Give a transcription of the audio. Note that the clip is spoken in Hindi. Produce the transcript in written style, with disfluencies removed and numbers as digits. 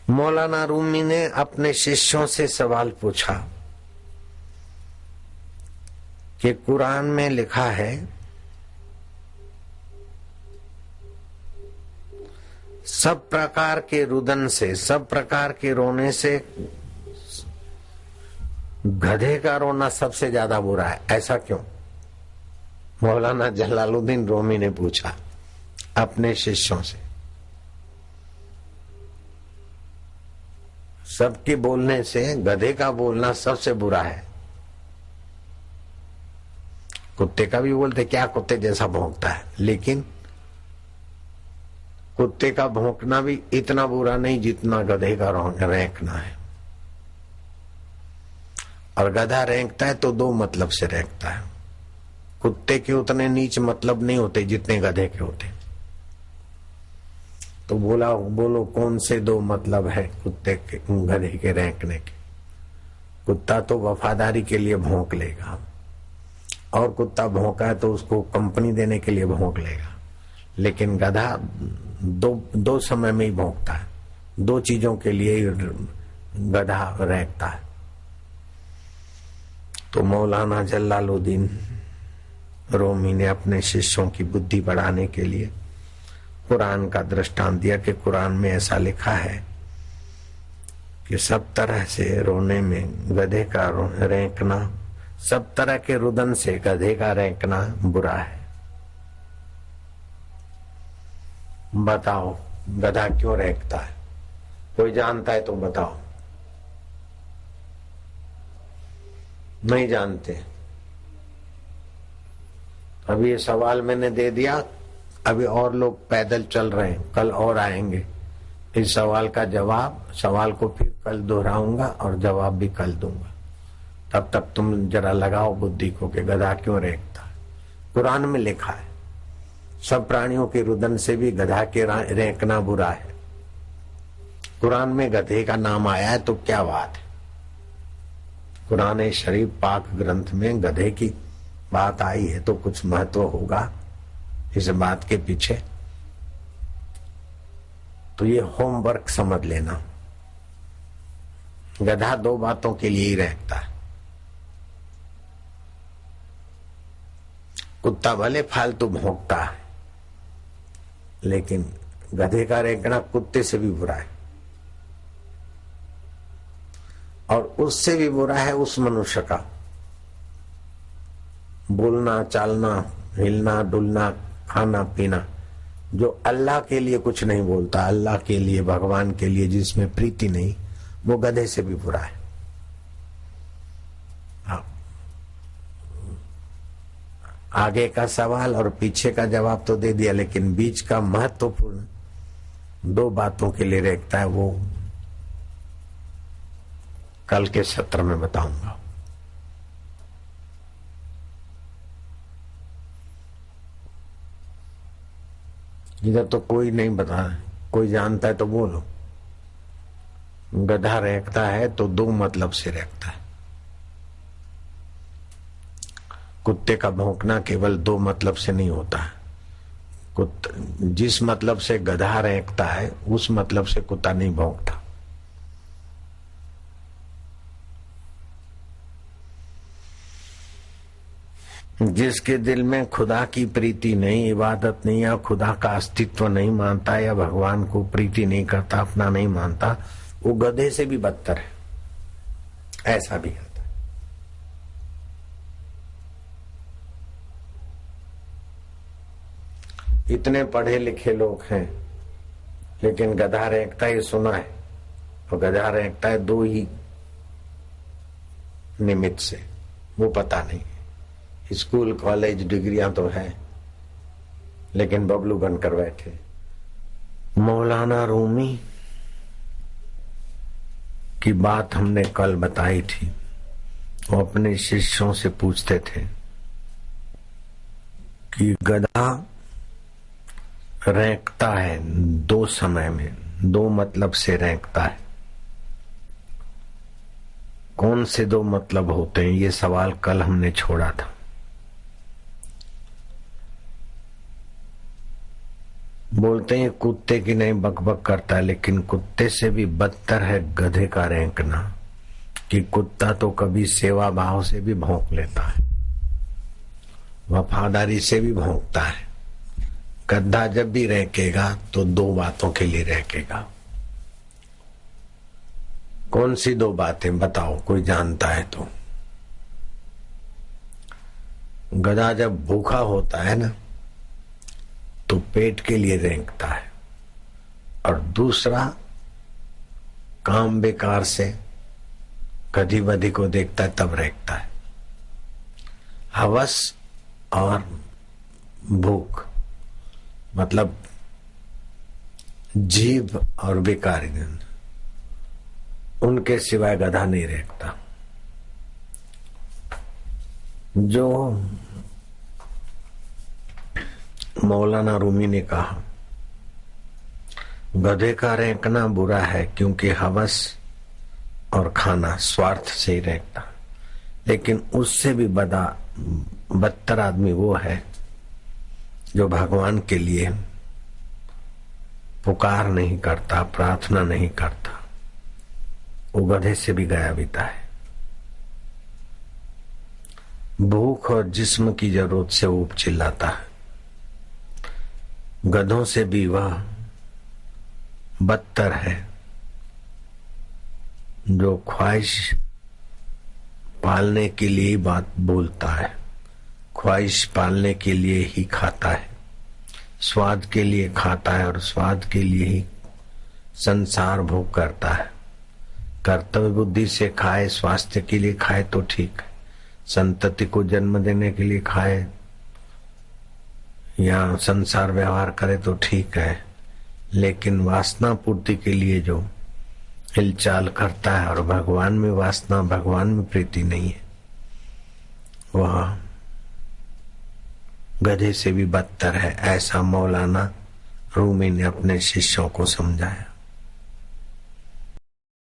मौलाना रूमी ने अपने शिष्यों से सवाल पूछा कि कुरान में लिखा है सब प्रकार के रुदन से, सब प्रकार के रोने से गधे का रोना सबसे ज्यादा बुरा है, ऐसा क्यों? मौलाना जलालुद्दीन रूमी ने पूछा अपने शिष्यों से। सबके बोलने से गधे का बोलना सबसे बुरा है। कुत्ते का भी बोलते क्या कुत्ते जैसा भौंकता है, लेकिन कुत्ते का भौंकना भी इतना बुरा नहीं जितना गधे का रेंकना है। और गधा रेंकता है तो दो मतलब से रेंकता है। कुत्ते के उतने नीच मतलब नहीं होते जितने गधे के होते। तो बोलो कौन से दो मतलब है कुत्ते के गधे के रेंकने के? कुत्ता तो वफादारी के लिए भौंक लेगा, और कुत्ता भौंका है तो उसको कंपनी देने के लिए भौंक लेगा, लेकिन गधा दो समय में ही भौंकता है। दो चीजों के लिए गधा रेंकता है। तो मौलाना जलालुद्दीन रूमी ने अपने शिष्यों की बुद्धि बढ़ाने के लिए कुरान का दृष्टांत दिया कि कुरान में ऐसा लिखा है कि सब तरह से रोने में गधे का रेंकना, सब तरह के रुदन से गधे का रेंकना बुरा है। बताओ गधा क्यों रेंकता है? कोई जानता है तो बताओ। नहीं जानते। अभी ये सवाल मैंने दे दिया, अभी और लोग पैदल चल रहे हैं, कल और आएंगे। इस सवाल का जवाब, सवाल को फिर कल दोहराऊंगा और जवाब भी कल दूंगा। तब तक तुम जरा लगाओ बुद्धि को कि गधा क्यों रेंकता है। कुरान में लिखा है सब प्राणियों के रुदन से भी गधा के रेंकना बुरा है। कुरान में गधे का नाम आया है तो क्या बात है? कुरान शरीफ पाक ग्रंथ में गधे की बात आई है तो कुछ महत्व होगा इस बात के पीछे। तो ये होमवर्क समझ लेना। गधा दो बातों के लिए ही रेंकता है। कुत्ता भले फालतू भौंकता है, लेकिन गधे का रेंकना कुत्ते से भी बुरा है, और उससे भी बुरा है उस मनुष्य का बोलना, चालना, हिलना, डुलना, खाना पीना जो अल्लाह के लिए कुछ नहीं बोलता, अल्लाह के लिए, भगवान के लिए जिसमें प्रीति नहीं, वो गधे से भी बुरा है। आगे का सवाल और पीछे का जवाब तो दे दिया, लेकिन बीच का महत्वपूर्ण दो बातों के लिए रेंकता है, वो कल के सत्र में बताऊंगा। इधर तो कोई नहीं बता, कोई जानता है तो बोलो। गधा रेंकता है तो दो मतलब से रेंकता है। कुत्ते का भौंकना केवल दो मतलब से नहीं होता है। जिस मतलब से गधा रेंकता है उस मतलब से कुत्ता नहीं भौंकता। जिसके दिल में खुदा की प्रीति नहीं, इबादत नहीं, या खुदा का अस्तित्व नहीं मानता, या भगवान को प्रीति नहीं करता, अपना नहीं मानता, वो गधे से भी बदतर है। ऐसा भी होता है। इतने पढ़े लिखे लोग हैं, लेकिन गधा रेंकता है सुना है, और गधा रेंकता है दो ही निमित्त से, वो पता नहीं। स्कूल कॉलेज डिग्रियां तो है, लेकिन बबलू बनकर बैठे। मौलाना रूमी की बात हमने कल बताई थी। वो अपने शिष्यों से पूछते थे कि गधा रेंकता है दो समय में, दो मतलब से रेंकता है। कौन से दो मतलब होते हैं? ये सवाल कल हमने छोड़ा था। बोलते हैं कुत्ते की नहीं बकबक करता है, लेकिन कुत्ते से भी बदतर है गधे का रेंकना। कि कुत्ता तो कभी सेवा भाव से भी भौंक लेता है, वफादारी से भी भौंकता है। गधा जब भी रेंकेगा तो दो बातों के लिए रेंकेगा। कौन सी दो बातें बताओ, कोई जानता है तो? गधा जब भूखा होता है ना तो पेट के लिए रेंकता है, और दूसरा काम बेकार से गधी बधी को देखता है तब रेंकता है। हवस और भूख मतलब जीभ और बेकारी, उनके सिवाय गधा नहीं रेंकता। जो मौलाना रूमी ने कहा गधे का रेंकना बुरा है, क्योंकि हवस और खाना स्वार्थ से ही रेंकता, लेकिन उससे भी बदतर आदमी वो है जो भगवान के लिए पुकार नहीं करता, प्रार्थना नहीं करता। वो गधे से भी गया बीता है। भूख और जिस्म की जरूरत से वो चिल्लाता है। गधों से भी वह बदतर है जो ख्वाहिश पालने के लिए बात बोलता है, ख्वाहिश पालने के लिए ही खाता है, स्वाद के लिए खाता है और स्वाद के लिए ही संसार भोग करता है। कर्तव्य बुद्धि से खाए, स्वास्थ्य के लिए खाए तो ठीक है, संतति को जन्म देने के लिए खाए या संसार व्यवहार करे तो ठीक है, लेकिन वासना पूर्ति के लिए जो हिलचाल करता है और भगवान में वासना, भगवान में प्रीति नहीं है, वह गधे से भी बदतर है। ऐसा मौलाना रूमी ने अपने शिष्यों को समझाया।